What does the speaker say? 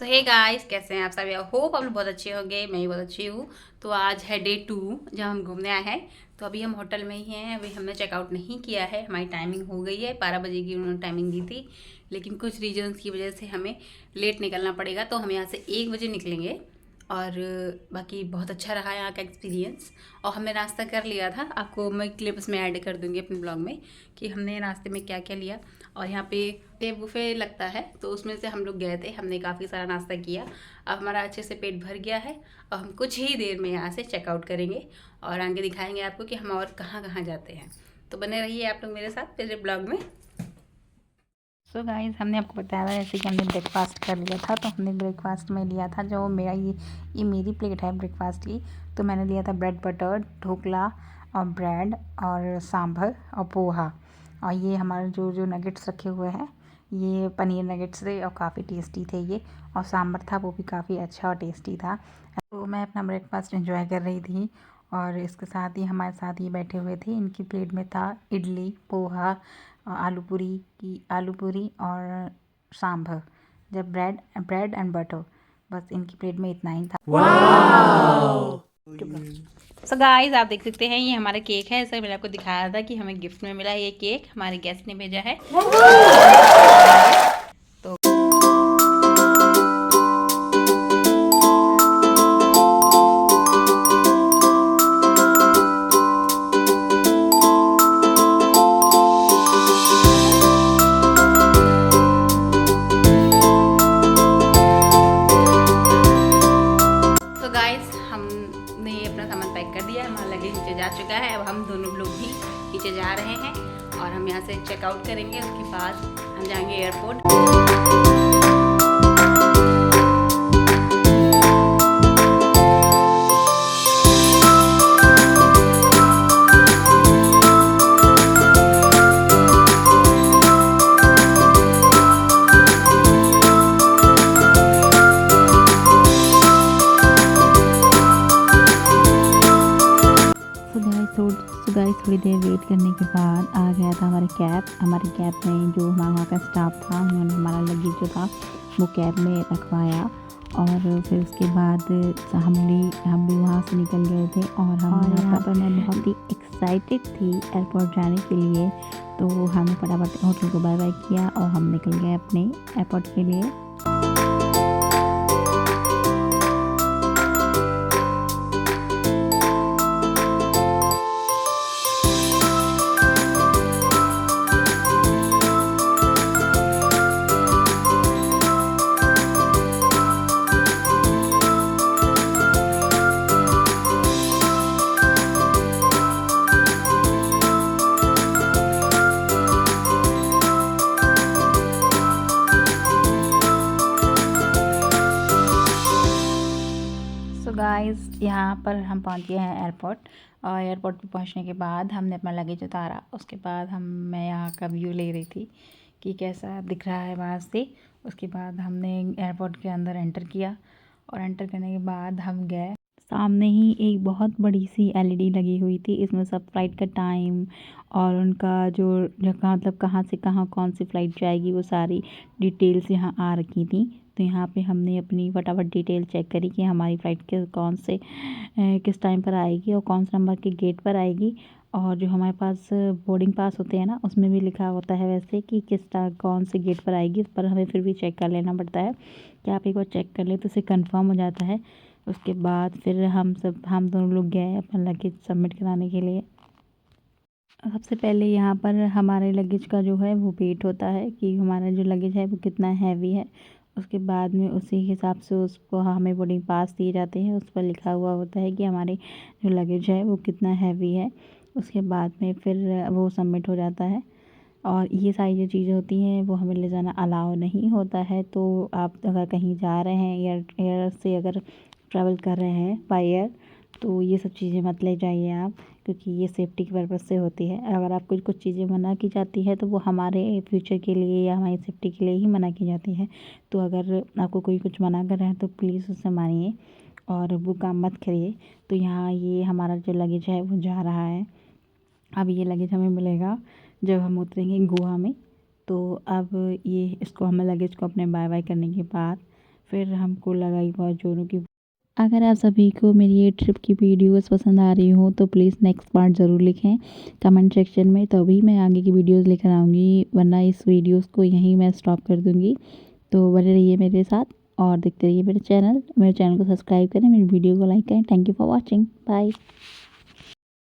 तो hey guys, कैसे हैं आप सभी? होप आप लोग बहुत अच्छे होंगे। मैं भी बहुत अच्छी हूँ। तो आज है डे 2 जब हम घूमने आए हैं। तो अभी हम होटल में ही हैं। अभी हमने चेकआउट नहीं किया है। हमारी टाइमिंग हो गई है, 12 बजे की उन्होंने टाइमिंग दी थी। लेकिन कुछ रीजंस की वजह से हमें लेट निकलना पड़ेगा। तो हम यहाँ से 1 बजे निकलेंगे। और बाकी बहुत अच्छा रहा यहाँ का एक्सपीरियंस। और हमने नाश्ता कर लिया था। आपको मैं क्लिप्स में ऐड कर दूँगी अपने ब्लॉग में कि हमने नाश्ते में क्या क्या लिया। और यहाँ पे बुफे लगता है, तो उसमें से हम लोग गए थे। हमने काफ़ी सारा नाश्ता किया। अब हमारा अच्छे से पेट भर गया है। और हम कुछ ही देर में यहाँ से चेकआउट करेंगे और आगे दिखाएंगे आपको कि हम और कहाँ कहाँ जाते हैं। तो बने रहिए आप लोग मेरे साथ मेरे ब्लॉग में। सो गाइस, हमने आपको बताया था जैसे कि हमने ब्रेकफास्ट कर लिया था। तो हमने ब्रेकफास्ट में लिया था, जो मेरा ये मेरी प्लेट है ब्रेकफास्ट की। तो मैंने लिया था ब्रेड बटर, ढोकला और ब्रेड और सांभर और पोहा। और ये हमारे जो जो नगेट्स रखे हुए हैं, ये पनीर नगेट्स थे और काफ़ी टेस्टी थे ये। और सांभर था, वो भी काफ़ी अच्छा और टेस्टी था। तो मैं अपना ब्रेकफास्ट एंजॉय कर रही थी। और इसके साथ ही हमारे साथ ये बैठे हुए थे। इनकी प्लेट में था इडली, पोहा, आलू पूरी और सांभर, जब ब्रेड ब्रेड एंड बटर। बस इनकी प्लेट में इतना ही था। वाओ! सो गाइस, आप देख सकते हैं ये हमारा केक है। सर मैंने आपको दिखाया था कि हमें गिफ्ट में मिला है ये केक, हमारे गेस्ट ने भेजा है। तो गाइस, हमने अपना सामान पैक कर दिया है। हमारा लगेज नीचे जा चुका है। अब हम दोनों लोग भी नीचे जा रहे हैं और हम यहाँ से चेकआउट करेंगे। उसके बाद हम जाएंगे एयरपोर्ट। तो गाइस थोड़ी देर वेट करने के बाद आ गया था हमारे कैब में जो वहाँ का स्टाफ था, उन्होंने हमारा लगेज जो था वो कैब में रखवाया। और फिर उसके बाद हम भी वहाँ से निकल गए थे। और यहाँ पर मैं बहुत ही एक्साइटेड थी एयरपोर्ट जाने के लिए। तो हमने फटाफट होटल को बाय बाय किया और हम निकल गए अपने एयरपोर्ट के लिए। गाइस, यहाँ पर हम पहुँच गए हैं एयरपोर्ट। और एयरपोर्ट पे पहुँचने के बाद हमने अपना लगेज उतारा। उसके बाद मैं यहाँ का व्यू ले रही थी कि कैसा दिख रहा है वहाँ से। उसके बाद हमने एयरपोर्ट के अंदर एंटर किया। और एंटर करने के बाद हम गए, सामने ही एक बहुत बड़ी सी एलईडी लगी हुई थी। इसमें सब फ्लाइट का टाइम और उनका जो जगह, मतलब कहाँ से कहाँ कौन सी फ़्लाइट जाएगी, वो सारी डिटेल्स यहाँ आ रखी थी। तो यहाँ पे हमने अपनी फटाफट डिटेल चेक करी कि हमारी फ़्लाइट के किस टाइम पर आएगी और कौन से नंबर के गेट पर आएगी। और जो हमारे पास बोर्डिंग पास होते हैं ना, उसमें भी लिखा होता है वैसे कि कौन से गेट पर आएगी। पर हमें फिर भी चेक कर लेना पड़ता है कि आप एक बार चेक कर ले तो उससे कंफर्म हो जाता है। उसके बाद फिर हम दोनों लोग गए अपना लगेज सबमिट कराने के लिए। सबसे पहले यहाँ पर हमारे लगेज का जो है वो वेट होता है कि हमारा जो लगेज है वो कितना हैवी है। उसके बाद में उसी हिसाब से उसको हमें बोर्डिंग पास दिए जाते हैं। उस पर लिखा हुआ होता है कि हमारे जो लगेज है वो कितना हैवी है। उसके बाद में फिर वो सबमिट हो जाता है। और ये सारी जो चीज़ें होती हैं वो हमें ले जाना अलाउ नहीं होता है। तो आप अगर कहीं जा रहे हैं एयर से अगर ट्रैवल कर रहे हैं बाय एयर, तो ये सब चीज़ें मत ले जाइए आप, क्योंकि ये सेफ्टी के पर्पज़ से होती है। अगर आपको कुछ चीज़ें मना की जाती है तो वो हमारे फ्यूचर के लिए या हमारी सेफ्टी के लिए ही मना की जाती है। तो अगर आपको कोई कुछ मना कर रहा है तो प्लीज़ उससे मानिए और वो काम मत करिए। तो यहाँ ये हमारा जो लगेज है वो जा रहा है। अब ये लगेज हमें मिलेगा जब हम उतरेंगे गोवा में। तो अब ये इसको हमें लगेज को अपने बाय बाय करने के बाद फिर हमको लगाई बहुत जोरों की। अगर आप सभी को मेरी ये ट्रिप की वीडियोस पसंद आ रही हो तो प्लीज़ नेक्स्ट पार्ट ज़रूर लिखें कमेंट सेक्शन में, तभी मैं आगे की वीडियोस लेकर आऊँगी, वरना इस वीडियोस को यहीं मैं स्टॉप कर दूँगी। तो बने रहिए मेरे साथ और देखते रहिए मेरे चैनल को सब्सक्राइब करें, मेरी वीडियो को लाइक करें। Thank you for watching, bye.